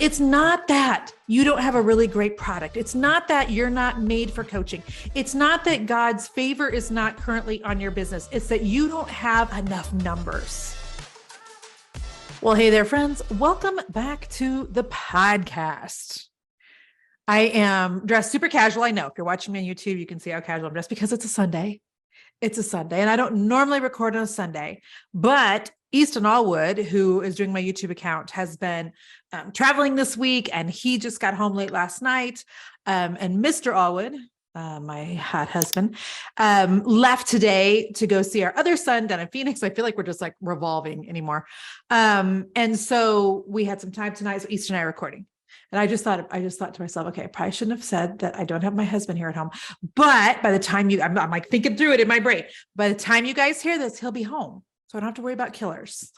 It's not that you don't have a really great product. It's not that you're not made for coaching. It's not that God's favor is not currently on your business. It's that you don't have enough numbers. Well, hey there, friends. Welcome back to the podcast. I am dressed super casual. I know if you're watching me on YouTube, you can see how casual I'm dressed because it's a Sunday. It's a Sunday, and I don't normally record on a Sunday, but Easton Allwood, who is doing my YouTube account, has been traveling this week, and he just got home late last night. And Mr. Allwood, my hot husband, left today to go see our other son down in Phoenix. I feel like we're just like revolving anymore. And so we had some time tonight. So Easton and I are recording. And I just thought to myself, okay, I probably shouldn't have said that I don't have my husband here at home. But by the time I'm like thinking through it in my brain, by the time you guys hear this, he'll be home. So I don't have to worry about killers.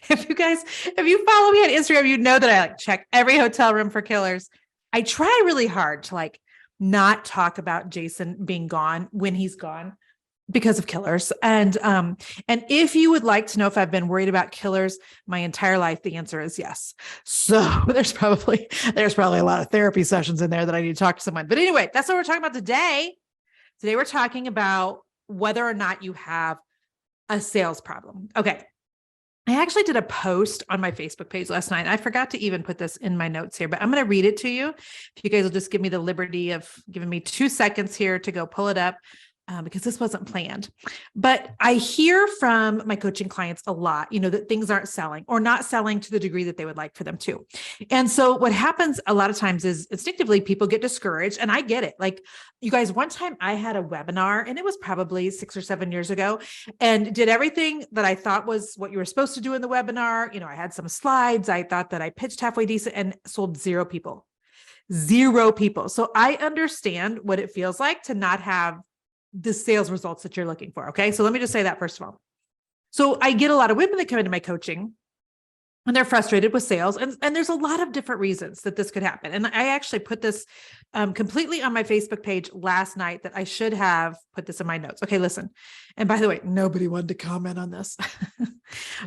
If you follow me on Instagram, you know that I like check every hotel room for killers. I try really hard to like not talk about Jason being gone when he's gone because of killers. And if you would like to know if I've been worried about killers my entire life, the answer is yes. So there's probably a lot of therapy sessions in there that I need to talk to someone. But anyway, that's what we're talking about today. Today we're talking about whether or not you have a sales problem. Okay. I actually did a post on my Facebook page last night. I forgot to even put this in my notes here, but I'm going to read it to you. If you guys will just give me the liberty of giving me 2 seconds here to go pull it up. Because this wasn't planned. But I hear from my coaching clients a lot, that things aren't selling or not selling to the degree that they would like for them to. And so what happens a lot of times is instinctively people get discouraged, and I get it. Like, you guys, one time I had a webinar, and it was probably 6 or 7 years ago, and did everything that I thought was what you were supposed to do in the webinar. I had some slides. I thought that I pitched halfway decent and sold 0 people. 0 people. So I understand what it feels like to not have the sales results that you're looking for. Okay. So let me just say that first of all. So I get a lot of women that come into my coaching and they're frustrated with sales. And there's a lot of different reasons that this could happen. And I actually put this completely on my Facebook page last night that I should have put this in my notes. Okay, listen. And by the way, nobody wanted to comment on this.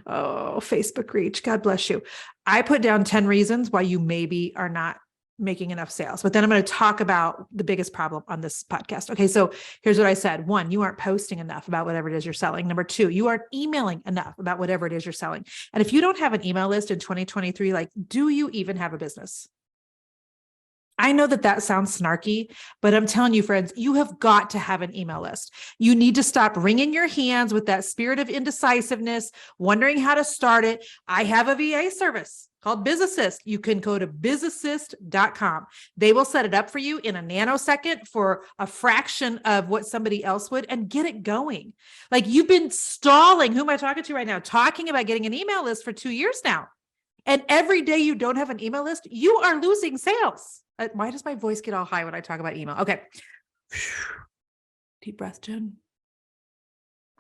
Oh, Facebook reach. God bless you. I put down 10 reasons why you maybe are not making enough sales. But then I'm going to talk about the biggest problem on this podcast. Okay. So here's what I said. 1, you aren't posting enough about whatever it is you're selling. Number 2, you aren't emailing enough about whatever it is you're selling. And if you don't have an email list in 2023, like, do you even have a business? I know that sounds snarky, but I'm telling you, friends, you have got to have an email list. You need to stop wringing your hands with that spirit of indecisiveness, wondering how to start it. I have a VA service called BizAssist. You can go to bizassist.com. They will set it up for you in a nanosecond for a fraction of what somebody else would, and get it going. Like, you've been stalling. Who am I talking to right now? Talking about getting an email list for 2 years now. And every day you don't have an email list, you are losing sales. Why does my voice get all high when I talk about email? Okay. Deep breath, Jen.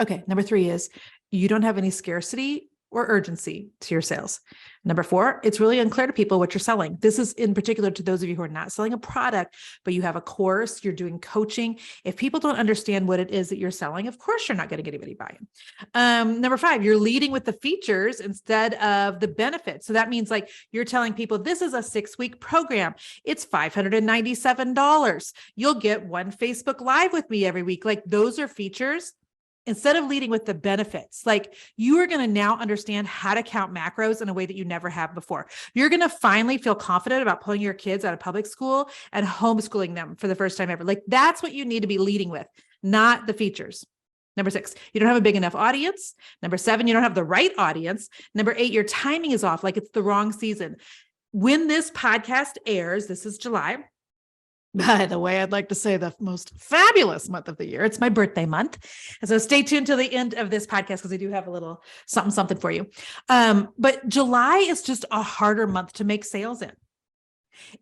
Okay. Number 3 is you don't have any scarcity or urgency to your sales. Number 4, it's really unclear to people what you're selling. This is in particular to those of you who are not selling a product, but you have a course, you're doing coaching. If people don't understand what it is that you're selling, of course, you're not going to get anybody buying. Number 5, you're leading with the features instead of the benefits. So that means like you're telling people this is a 6-week program. It's $597. You'll get 1 Facebook Live with me every week. Like, those are features. Instead of leading with the benefits, like, you are going to now understand how to count macros in a way that you never have before. You're going to finally feel confident about pulling your kids out of public school and homeschooling them for the first time ever. Like, that's what you need to be leading with, not the features. Number 6, you don't have a big enough audience. Number 7, you don't have the right audience. Number 8, your timing is off, like it's the wrong season. When this podcast airs, this is July. By the way, I'd like to say the most fabulous month of the year. It's my birthday month. And so stay tuned till the end of this podcast because I do have a little something for you. But July is just a harder month to make sales in.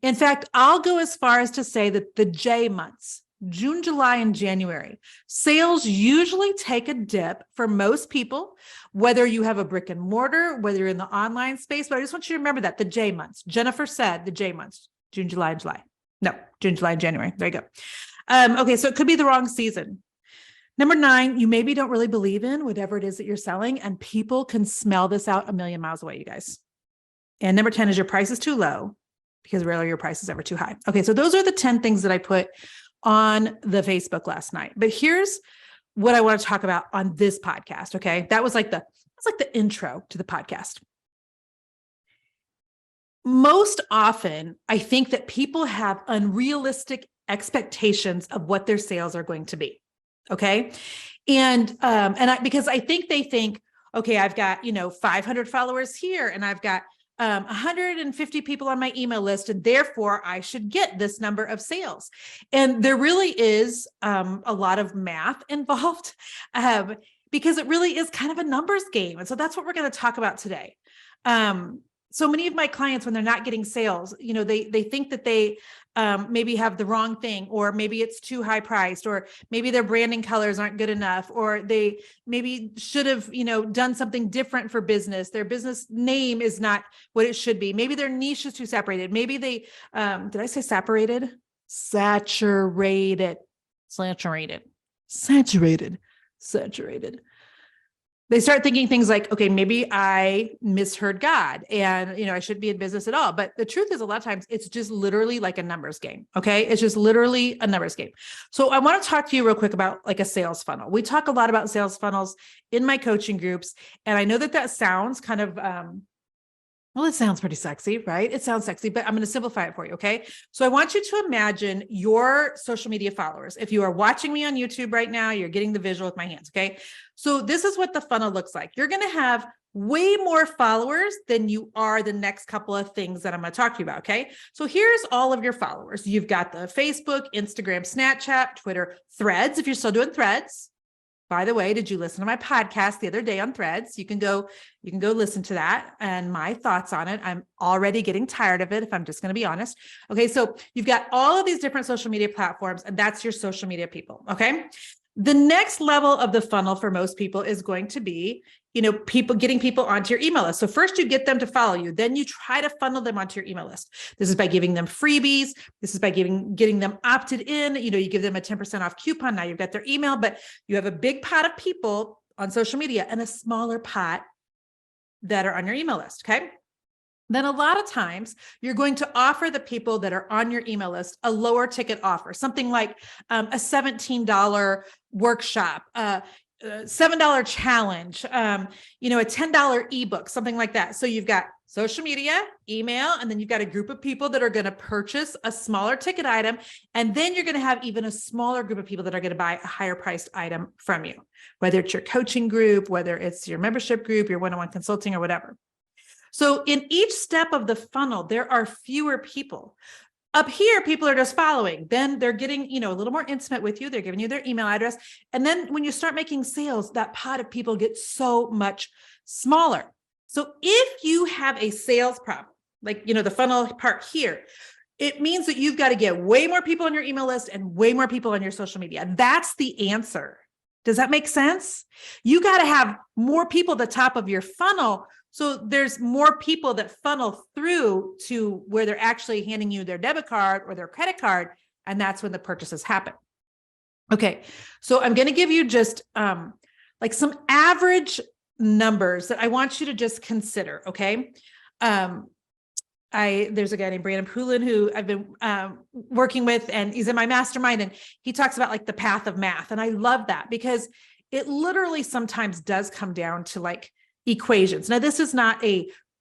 In fact, I'll go as far as to say that the J months, June, July, and January, sales usually take a dip for most people, whether you have a brick and mortar, whether you're in the online space. But I just want you to remember that the J months. Jennifer said the J months, June, July, and July. No, June, July, and January. There you go. Okay, so it could be the wrong season. Number 9, you maybe don't really believe in whatever it is that you're selling, and people can smell this out a million miles away, you guys. And number 10 is your price is too low, because rarely your price is ever too high. Okay, so those are the 10 things that I put on the Facebook last night. But here's what I want to talk about on this podcast. Okay, that was like the intro to the podcast. Most often, I think that people have unrealistic expectations of what their sales are going to be. Okay, because I think they think, okay, I've got 500 followers here, and I've got 150 people on my email list, and therefore I should get this number of sales. And there really is a lot of math involved, because it really is kind of a numbers game. And so that's what we're going to talk about today. So many of my clients, when they're not getting sales, they think that they maybe have the wrong thing, or maybe it's too high priced, or maybe their branding colors aren't good enough, or they maybe should have, done something different for business. Their business name is not what it should be. Maybe their niche is too separated. Maybe they, did I say separated? Saturated. They start thinking things like, okay, maybe I misheard God, and, I shouldn't be in business at all. But the truth is, a lot of times it's just literally like a numbers game. Okay. It's just literally a numbers game. So I want to talk to you real quick about like a sales funnel. We talk a lot about sales funnels in my coaching groups. And I know that sounds kind of, well, it sounds pretty sexy, right? It sounds sexy, but I'm going to simplify it for you. Okay. So I want you to imagine your social media followers. If you are watching me on YouTube right now, you're getting the visual with my hands. Okay. So this is what the funnel looks like. You're going to have way more followers than you are the next couple of things that I'm going to talk to you about. Okay. So here's all of your followers. You've got the Facebook, Instagram, Snapchat, Twitter, Threads. If you're still doing Threads. By the way, did you listen to my podcast the other day on Threads? You can go listen to that and my thoughts on it. I'm already getting tired of it, if I'm just going to be honest. Okay. So you've got all of these different social media platforms, and that's your social media people. Okay. The next level of the funnel for most people is going to be, getting people onto your email list. So first you get them to follow you, then you try to funnel them onto your email list. This is by giving them freebies. This is by getting them opted in. You give them a 10% off coupon. Now you've got their email, but you have a big pot of people on social media and a smaller pot that are on your email list. Okay. Then a lot of times you're going to offer the people that are on your email list a lower ticket offer, something like a $17 workshop, $7 challenge, a $10 ebook, something like that. So you've got social media, email, and then you've got a group of people that are going to purchase a smaller ticket item. And then you're going to have even a smaller group of people that are going to buy a higher priced item from you, whether it's your coaching group, whether it's your membership group, your one-on-one consulting, or whatever. So in each step of the funnel, there are fewer people. Up here, people are just following. Then they're getting, a little more intimate with you. They're giving you their email address. And then when you start making sales, that pot of people gets so much smaller. So if you have a sales problem, like, the funnel part here, it means that you've got to get way more people on your email list and way more people on your social media. That's the answer. Does that make sense? You got to have more people at the top of your funnel, so there's more people that funnel through to where they're actually handing you their debit card or their credit card, and that's when the purchases happen. Okay, so I'm going to give you just like some average numbers that I want you to just consider. Okay, there's a guy named Brandon Poulin who I've been working with, and he's in my mastermind, and he talks about like the path of math. And I love that because it literally sometimes does come down to like equations. Now, this is not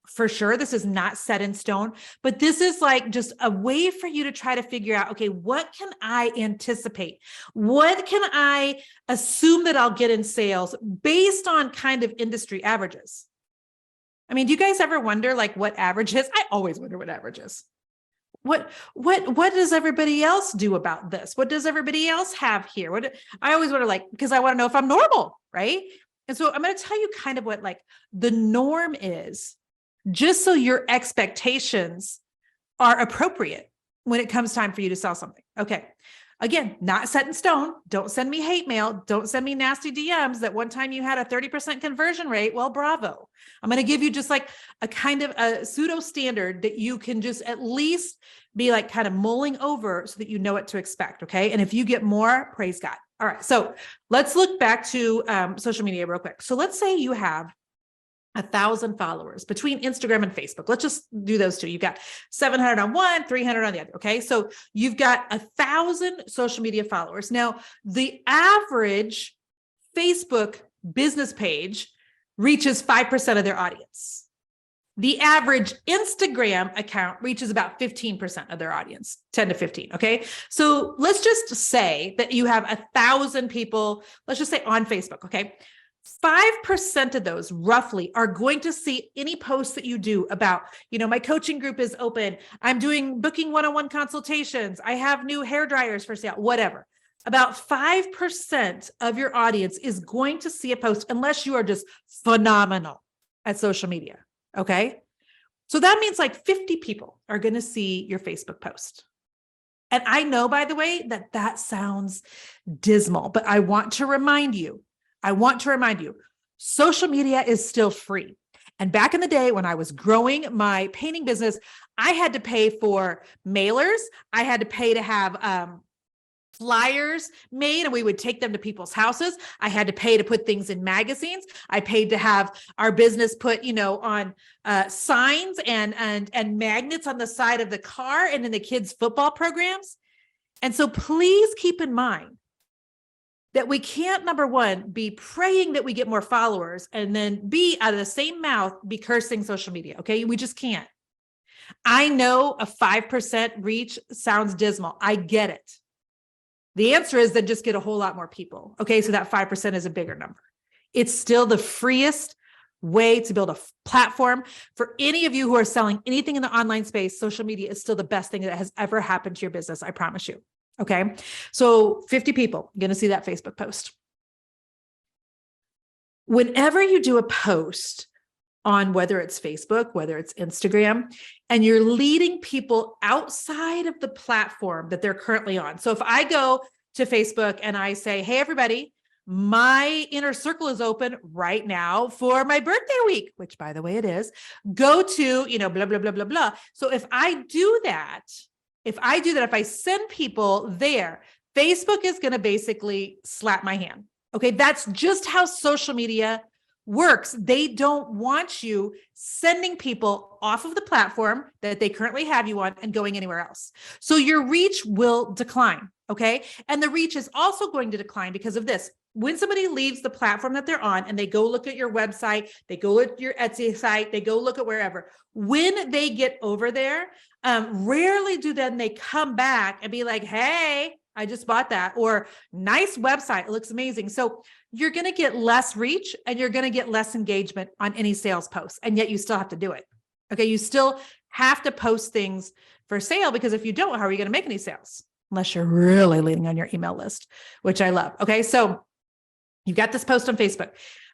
for sure, this is not set in stone, but this is like just a way for you to try to figure out, okay, what can I anticipate? What can I assume that I'll get in sales based on kind of industry averages? I mean, do you guys ever wonder like what average is? I always wonder what average is. What does everybody else do about this? What does everybody else have here? I always wonder, like, because I want to know if I'm normal, right? And so I'm going to tell you kind of what like the norm is, just so your expectations are appropriate when it comes time for you to sell something. Okay. Again, not set in stone. Don't send me hate mail. Don't send me nasty DMs that one time you had a 30% conversion rate. Well, bravo. I'm going to give you just like a kind of a pseudo standard that you can just at least be like kind of mulling over so that you know what to expect. Okay. And if you get more, praise God. All right. So let's look back to social media real quick. So let's say you have 1,000 followers between Instagram and Facebook. Let's just do those two. You've got 700 on one, 300 on the other. Okay. So you've got 1,000 social media followers. Now, the average Facebook business page reaches 5% of their audience. The average Instagram account reaches about 15% of their audience, 10 to 15. Okay. So let's just say that you have 1,000 people, let's just say on Facebook. Okay. 5% of those roughly are going to see any posts that you do about, my coaching group is open. I'm doing booking one-on-one consultations. I have new hair dryers for sale, whatever. About 5% of your audience is going to see a post unless you are just phenomenal at social media. Okay. So that means like 50 people are going to see your Facebook post. And I know, by the way, that sounds dismal, but I want to remind you, social media is still free. And back in the day when I was growing my painting business, I had to pay for mailers. I had to pay to have, flyers made, and we would take them to people's houses. I had to pay to put things in magazines. I paid to have our business put, on signs and magnets on the side of the car and in the kids' football programs. And so please keep in mind that we can't, number one, be praying that we get more followers and then B, out of the same mouth, be cursing social media. Okay. We just can't. I know a 5% reach sounds dismal. I get it. The answer is then just get a whole lot more people. Okay. So that 5% is a bigger number. It's still the freest way to build a platform. For any of you who are selling anything in the online space, social media is still the best thing that has ever happened to your business. I promise you. Okay. So 50 people going to see that Facebook post. Whenever you do a post on whether it's Facebook, whether it's Instagram, and you're leading people outside of the platform that they're currently on. So if I go to Facebook and I say, hey, everybody, my inner circle is open right now for my birthday week, which by the way, it is, go to, blah, blah, blah, blah, blah. So if I do that, if I send people there, Facebook is going to basically slap my hand. Okay. That's just how social media works. They don't want you sending people off of the platform that they currently have you on and going anywhere else. So your reach will decline. Okay. And the reach is also going to decline because of this. When somebody leaves the platform that they're on and they go look at your website, they go look at your Etsy site, they go look at wherever, when they get over there, rarely do then they come back and be like, hey, I just bought that, or nice website. It looks amazing. So you're going to get less reach and you're going to get less engagement on any sales posts. And yet you still have to do it. Okay. You still have to post things for sale, because if you don't, how are you going to make any sales? Unless you're really leaning on your email list, which I love. Okay. So you've got this post on Facebook.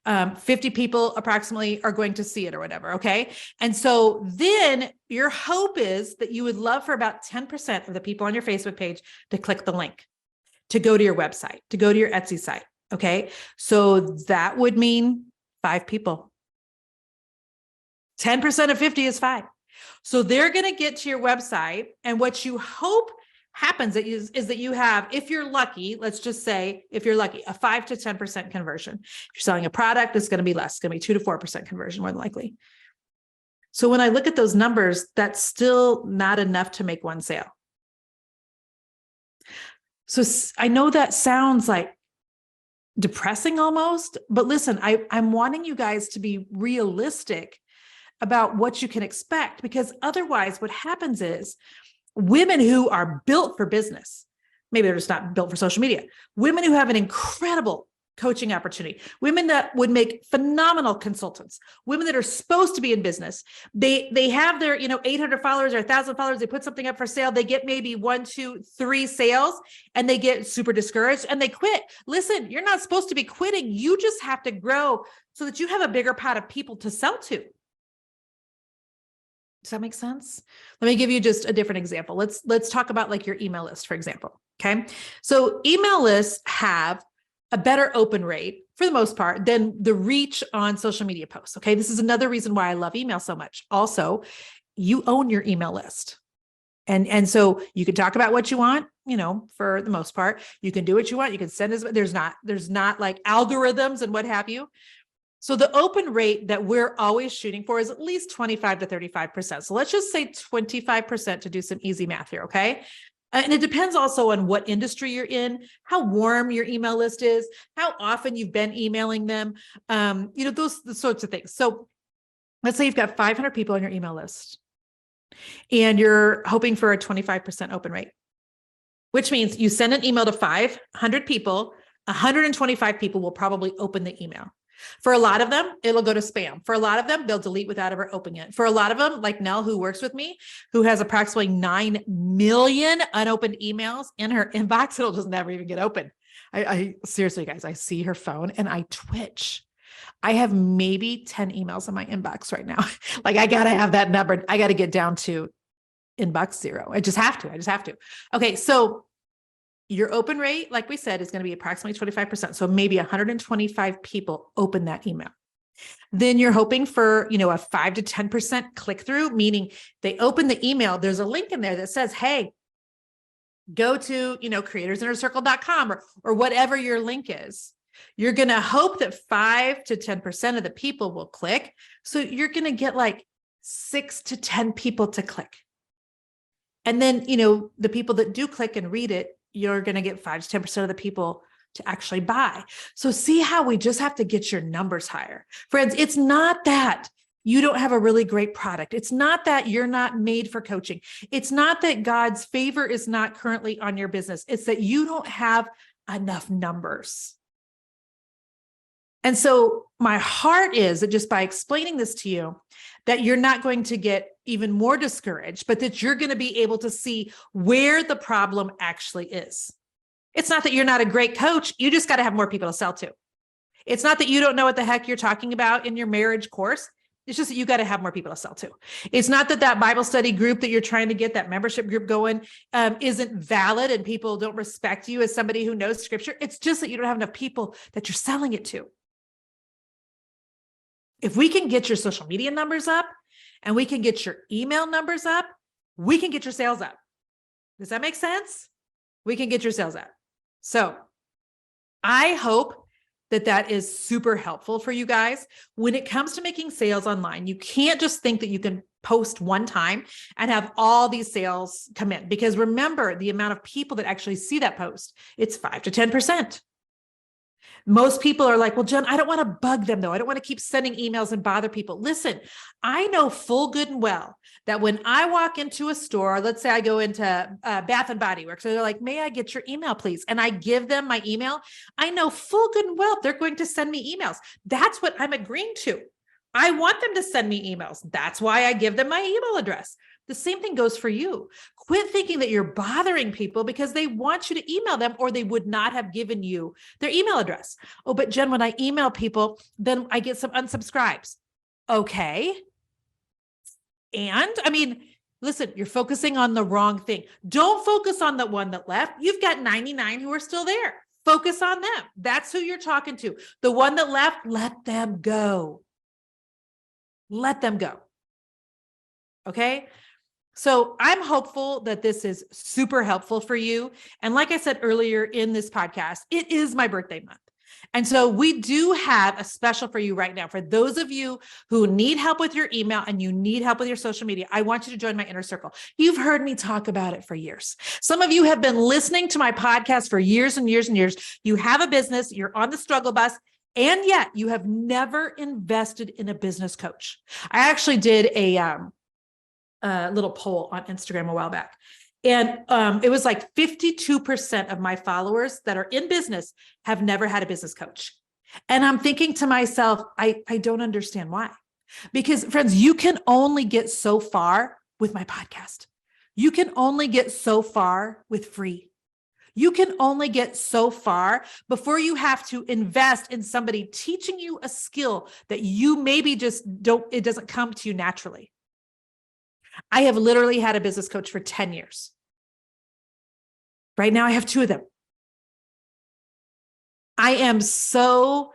50 people approximately are going to see it or whatever. Okay. And so then your hope is that you would love for about 10% of the people on your Facebook page to click the link, to go to your website, to go to your Etsy site. Okay. So that would mean 5 people. 10% of 50 is 5. So they're going to get to your website, and what you hope happens is that you have, if you're lucky, let's just say, if you're lucky, a 5 to 10% conversion. If you're selling a product, it's going to be less. It's going to be 2 to 4% conversion, more than likely. So when I look at those numbers, that's still not enough to make one sale. So I know that sounds like depressing almost, but listen, I'm wanting you guys to be realistic about what you can expect, because otherwise what happens is, women who are built for business, maybe they're just not built for social media, women who have an incredible coaching opportunity, women that would make phenomenal consultants, women that are supposed to be in business, they have their 800 followers or 1,000 followers, they put something up for sale, they get maybe 1, 2, 3 sales, and they get super discouraged and they quit. Listen, you're not supposed to be quitting. You just have to grow so that you have a bigger pot of people to sell to. Does that make sense? Let me give you just a different example. Let's talk about like your email list, for example. Okay. So email lists have a better open rate for the most part than the reach on social media posts. Okay. This is another reason why I love email so much. Also, you own your email list. And so you can talk about what you want, for the most part. You can do what you want. You can send as there's not like algorithms and what have you. So the open rate that we're always shooting for is at least 25 to 35%. So let's just say 25% to do some easy math here, okay? And it depends also on what industry you're in, how warm your email list is, how often you've been emailing them, those the sorts of things. So let's say you've got 500 people on your email list and you're hoping for a 25% open rate, which means you send an email to 500 people, 125 people will probably open the email. For a lot of them, it'll go to spam. For a lot of them, they'll delete without ever opening it. For a lot of them, like Nell, who works with me, who has approximately 9 million unopened emails in her inbox, it'll just never even get open. I seriously, guys, I see her phone and I twitch. I have maybe 10 emails in my inbox right now. Like I got to have that number. I got to get down to inbox 0. I just have to. Okay. So your open rate, like we said, is going to be approximately 25%. So maybe 125 people open that email. Then you're hoping for, a 5 to 10% click through, meaning they open the email. There's a link in there that says, hey, go to, creatorsinnercircle.com or whatever your link is. You're going to hope that 5 to 10% of the people will click. So you're going to get like 6 to 10 people to click. And then, the people that do click and read it, you're going to get 5 to 10% of the people to actually buy. So see how we just have to get your numbers higher. Friends, it's not that you don't have a really great product. It's not that you're not made for coaching. It's not that God's favor is not currently on your business. It's that you don't have enough numbers. And so my heart is that just by explaining this to you, that you're not going to get even more discouraged, but that you're going to be able to see where the problem actually is. It's not that you're not a great coach. You just got to have more people to sell to. It's not that you don't know what the heck you're talking about in your marriage course. It's just that you got to have more people to sell to. It's not that that Bible study group that you're trying to get, that membership group going, isn't valid and people don't respect you as somebody who knows scripture. It's just that you don't have enough people that you're selling it to. If we can get your social media numbers up and we can get your email numbers up, we can get your sales up. Does that make sense? We can get your sales up. So I hope that that is super helpful for you guys. When it comes to making sales online, you can't just think that you can post one time and have all these sales come in, because remember the amount of people that actually see that post, it's 5 to 10%. Most people are like, well, Jen, I don't want to bug them though. I don't want to keep sending emails and bother people. Listen, I know full good and well that when I walk into a store, let's say I go into Bath and Body Works, so they're like, may I get your email, please? And I give them my email. I know full good and well they're going to send me emails. That's what I'm agreeing to. I want them to send me emails. That's why I give them my email address. The same thing goes for you. Quit thinking that you're bothering people because they want you to email them or they would not have given you their email address. Oh, but Jen, when I email people, then I get some unsubscribes. Okay. And listen, you're focusing on the wrong thing. Don't focus on the one that left. You've got 99 who are still there. Focus on them. That's who you're talking to. The one that left, let them go. Let them go. Okay. So I'm hopeful that this is super helpful for you. And like I said earlier in this podcast, it is my birthday month. And so we do have a special for you right now. For those of you who need help with your email and you need help with your social media, I want you to join my inner circle. You've heard me talk about it for years. Some of you have been listening to my podcast for years and years and years. You have a business, you're on the struggle bus, and yet you have never invested in a business coach. I actually did a little poll on Instagram a while back. And it was like 52% of my followers that are in business have never had a business coach. And I'm thinking to myself, I don't understand why. Because friends, you can only get so far with my podcast. You can only get so far with free. You can only get so far before you have to invest in somebody teaching you a skill that you maybe it doesn't come to you naturally. I have literally had a business coach for 10 years. Right now, I have 2 of them. I am so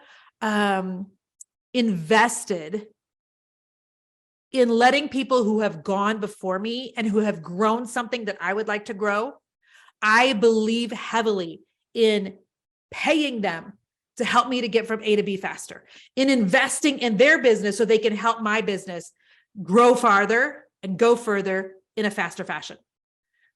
invested in letting people who have gone before me and who have grown something that I would like to grow. I believe heavily in paying them to help me to get from A to B faster, in investing in their business so they can help my business grow farther and go further in a faster fashion.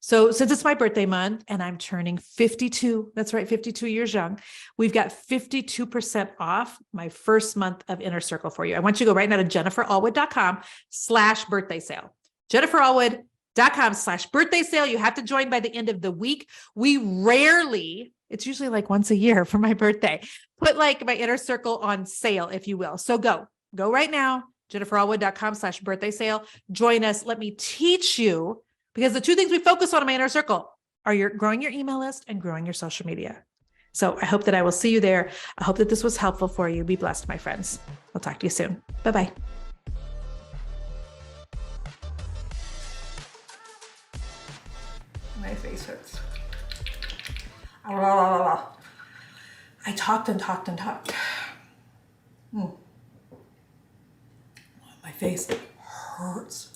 So since it's my birthday month and I'm turning 52, that's right, 52 years young, we've got 52% off my first month of Inner Circle for you. I want you to go right now to jenniferallwood.com/birthday sale. jenniferallwood.com/birthday sale. You have to join by the end of the week. We rarely, it's usually like once a year for my birthday, put like my Inner Circle on sale, if you will. So go right now, jenniferallwood.com/birthday sale. Join us. Let me teach you, because the two things we focus on in my Inner Circle are growing your email list and growing your social media. So I hope that I will see you there. I hope that this was helpful for you. Be blessed, my friends. I'll talk to you soon. Bye-bye. My face hurts. I talked and talked and talked. My face hurts.